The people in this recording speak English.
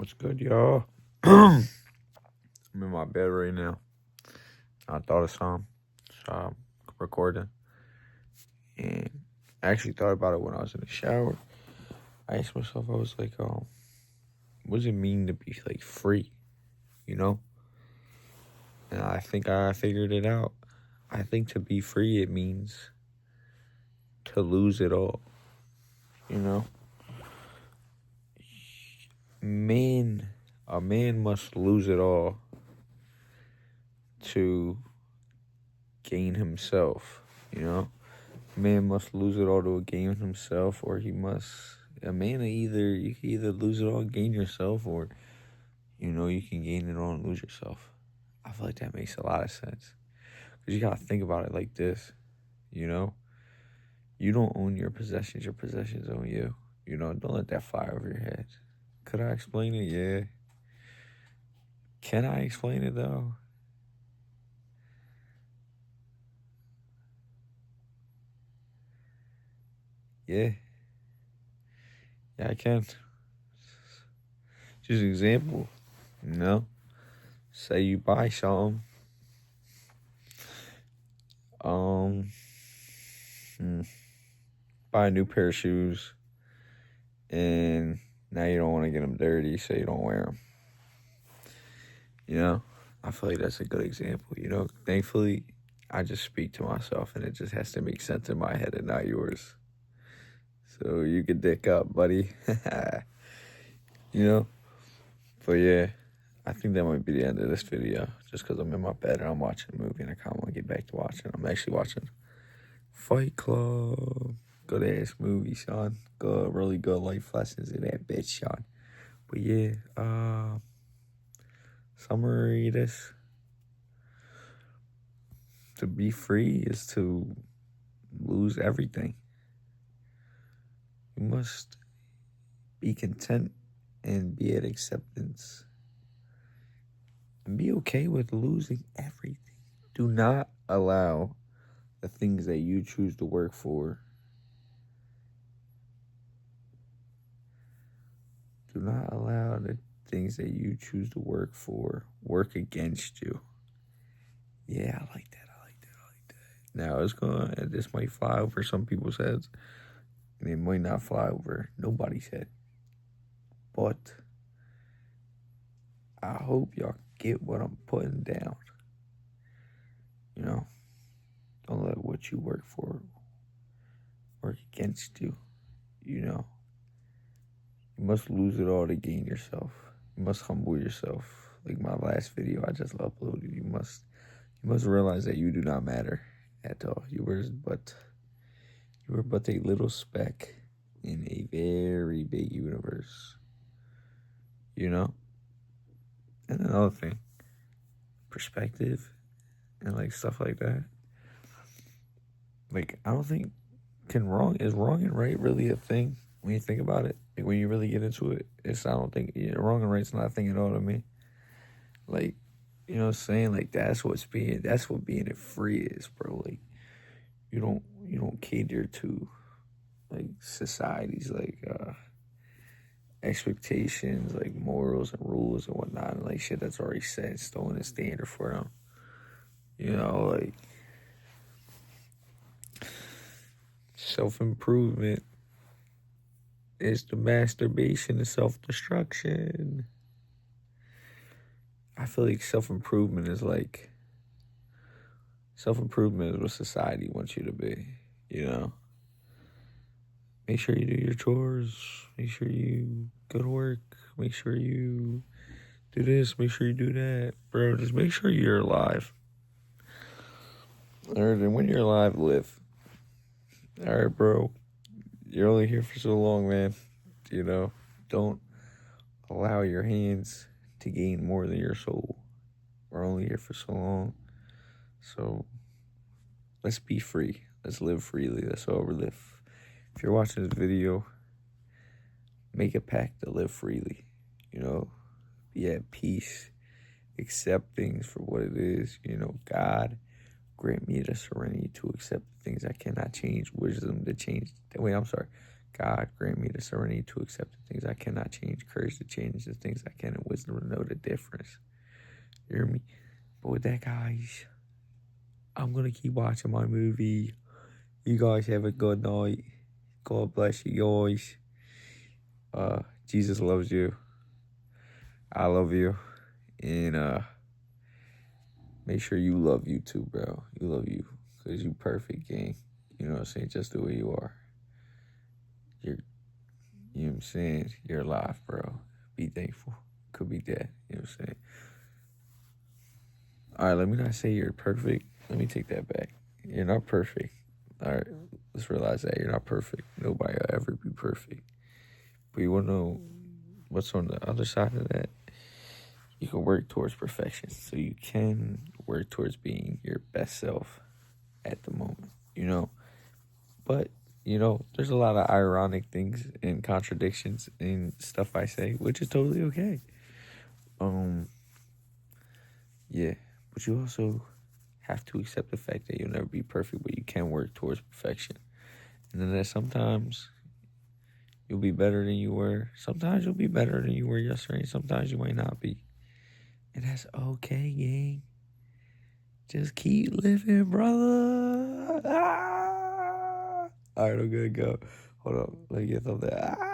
What's good, y'all? I'm in my bed right now. I thought of something, so I'm recording. And I actually thought about it when I was in the shower. I asked myself, I was like, what does it mean to be, like, free, you know? And I think I figured it out. I think to be free, it means to lose it all, you know? A man must lose it all to gain himself, you know? A man must lose it all to gain himself, or you can either lose it all and gain yourself, or, you can gain it all and lose yourself. I feel like that makes a lot of sense. Because you gotta think about it like this, you know? You don't own your possessions own you. Don't let that fly over your head. Could I explain it? Yeah. Can I explain it, though? Yeah. Yeah, I can. Just an example, Say you buy something. Buy a new pair of shoes, and now you don't want to get them dirty, so you don't wear them. I feel like that's a good example. Thankfully, I just speak to myself, and it just has to make sense in my head and not yours. So you can dick up, buddy. But yeah, I think that might be the end of this video, just because I'm in my bed and I'm watching a movie, and I kind of want to get back to watching. I'm actually watching Fight Club. Good ass movie, Sean. Good, really good life lessons in that bitch, Sean. But yeah, summary this. To be free is to lose everything. You must be content and be at acceptance. And be okay with losing everything. Do not allow the things that you choose to work for. Do not allow the things that you choose to work against you. Yeah, I like that. Now, this might fly over some people's heads, and it might not fly over nobody's head. But I hope y'all get what I'm putting down. Don't let what you work for work against you. You must lose it all to gain yourself. You must humble yourself. Like my last video I just uploaded, you must realize that you do not matter at all. You were but a little speck in a very big universe. And another thing, perspective and like stuff like that. Like, I don't think is wrong and right really a thing when you think about it? Like, when you really get into it, I don't think wrong and right's not a thing at all to me. Like, you know what I'm saying? Like, that's what being it free is, bro. Like, you don't cater to like society's like expectations, like morals and rules and whatnot, and like shit that's already set in stone and standard for them. Like self-improvement is the masturbation of self-destruction. I feel like self-improvement is what society wants you to be, Make sure you do your chores. Make sure you go to work. Make sure you do this. Make sure you do that. Bro, just make sure you're alive. All right, and when you're alive, live. All right, bro. You're only here for so long, man. Don't allow your hands to gain more than your soul. We're only here for so long. So let's be free. Let's live freely. That's all we live. If you're watching this video, make a pact to live freely. Be at peace. Accept things for what it is. God, grant me the serenity to accept the things I cannot change. Wisdom to change. Wait, I'm sorry. God, grant me the serenity to accept the things I cannot change, courage to change the things I can, and wisdom to know the difference. You hear me? But with that, guys, I'm going to keep watching my movie. You guys have a good night. God bless you guys. Jesus loves you. I love you. And make sure you love you too, bro. You love you. Because you perfect, gang. You know what I'm saying? Just the way you are. You know what I'm saying? You're alive, bro. Be thankful. Could be dead. You know what I'm saying? All right, let me not say you're perfect. Let me take that back. You're not perfect. All right, let's realize that you're not perfect. Nobody will ever be perfect. But you want to know what's on the other side of that? You can work towards perfection. So you can work towards being your best self at the moment, you know? But, you know, there's a lot of ironic things and contradictions in stuff I say, which is totally okay. Yeah, but you also have to accept the fact that you'll never be perfect, but you can work towards perfection. And then that sometimes you'll be better than you were. Sometimes you'll be better than you were yesterday. Sometimes you might not be. And that's okay, gang. Just keep living, brother. Ah! All right, I'm gonna go. Hold on. Let me get something. Ah!